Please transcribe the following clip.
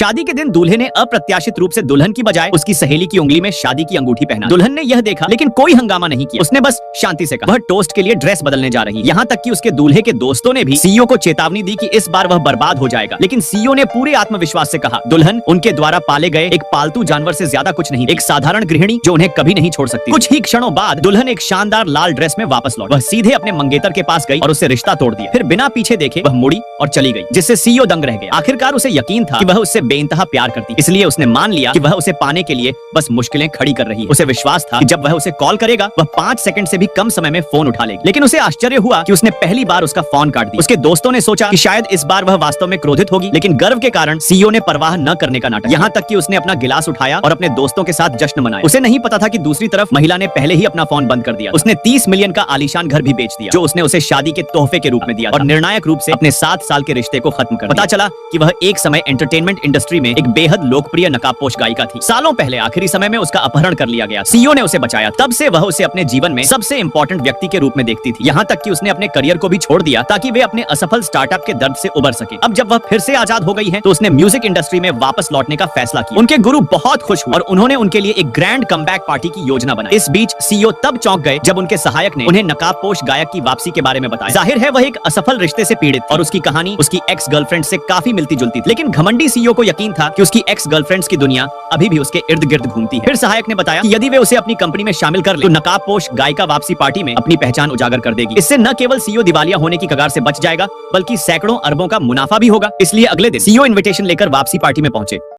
शादी के दिन दूल्हे ने अप्रत्याशित रूप से दुल्हन की बजाय उसकी सहेली की उंगली में शादी की अंगूठी पहना। दुल्हन ने यह देखा लेकिन कोई हंगामा नहीं किया। उसने बस शांति से कहा वह टोस्ट के लिए ड्रेस बदलने जा रही है। यहाँ तक कि उसके दूल्हे के दोस्तों ने भी सीईओ को चेतावनी दी कि इस बार वह बर्बाद हो जाएगा। लेकिन सीईओ ने पूरे आत्मविश्वास से कहा दुल्हन उनके द्वारा पाले गए एक पालतू जानवर से ज्यादा कुछ नहीं, एक साधारण गृहिणी जो उन्हें कभी नहीं छोड़ सकती। कुछ ही क्षणों बाद दुल्हन एक शानदार लाल ड्रेस में वापस लौटी। वह सीधे अपने मंगेतर के पास गई और उससे रिश्ता तोड़ दिया। फिर बिना पीछे देखे वह मुड़ी और चली गई, जिससे सीईओ दंग रह गया। आखिरकार उसे यकीन था कि वह उससे बेइंतहा प्यार करती, इसलिए उसने मान लिया कि वह उसे पाने के लिए बस मुश्किलें खड़ी कर रही है। उसे विश्वास था कि जब वह उसे कॉल करेगा वह 5 सेकंड से भी कम समय में फोन उठा लेगी। लेकिन उसे आश्चर्य हुआ कि उसने पहली बार उसका फोन काट दिया। उसके दोस्तों ने सोचा कि शायद इस बार वह वास्तव में क्रोधित होगी, लेकिन गर्व के कारण सीईओ ने परवाह न करने का नाटक। यहाँ तक कि उसने अपना गिलास उठाया और अपने दोस्तों के साथ जश्न मनाया। उसे नहीं पता था कि दूसरी तरफ महिला ने पहले ही अपना फोन बंद कर दिया। उसने 30 मिलियन का आलीशान घर भी बेच दिया जो उसने उसे शादी के तोहफे के रूप में दिया और निर्णायक रूप से अपने 7 साल के रिश्ते को खत्म कर दिया। पता चला कि वह एक समय एंटरटेनमेंट इंडस्ट्री में एक बेहद लोकप्रिय नकाबपोश गायिका थी। सालों पहले आखिरी समय में उसका अपहरण कर लिया गया। सीईओ ने उसे बचाया। तब से वह उसे अपने जीवन में सबसे इंपॉर्टेंट व्यक्ति के रूप में देखती थी। यहाँ तक कि उसने अपने करियर को भी छोड़ दिया ताकि वे अपने असफल स्टार्टअप के दर्द से उबर सके। अब जब वह फिर से आजाद हो गई है तो उसने म्यूजिक इंडस्ट्री में वापस लौटने का फैसला किया। उनके गुरु बहुत खुश हुए और उन्होंने उनके लिए एक ग्रैंड कमबैक पार्टी की योजना बनाई। इस बीच सीईओ तब चौंक गए जब उनके सहायक ने उन्हें नकाबपोश गायक की वापसी के बारे में बताया। जाहिर है वह एक असफल रिश्ते से पीड़ित और उसकी कहानी उसकी एक्स गर्लफ्रेंड से काफी मिलती जुलती थी। लेकिन घमंडी सीईओ को यकीन था कि उसकी एक्स गर्लफ्रेंड्स की दुनिया अभी भी उसके इर्द गिर्द घूमती है। फिर सहायक ने बताया कि यदि वे उसे अपनी कंपनी में शामिल कर ले तो नकाबपोश गायिका वापसी पार्टी में अपनी पहचान उजागर कर देगी। इससे न केवल सीईओ दिवालिया होने की कगार से बच जाएगा बल्कि सैकड़ों अरबों का मुनाफा भी होगा। इसलिए अगले दिन सीईओ इन्विटेशन लेकर वापसी पार्टी में पहुंचे।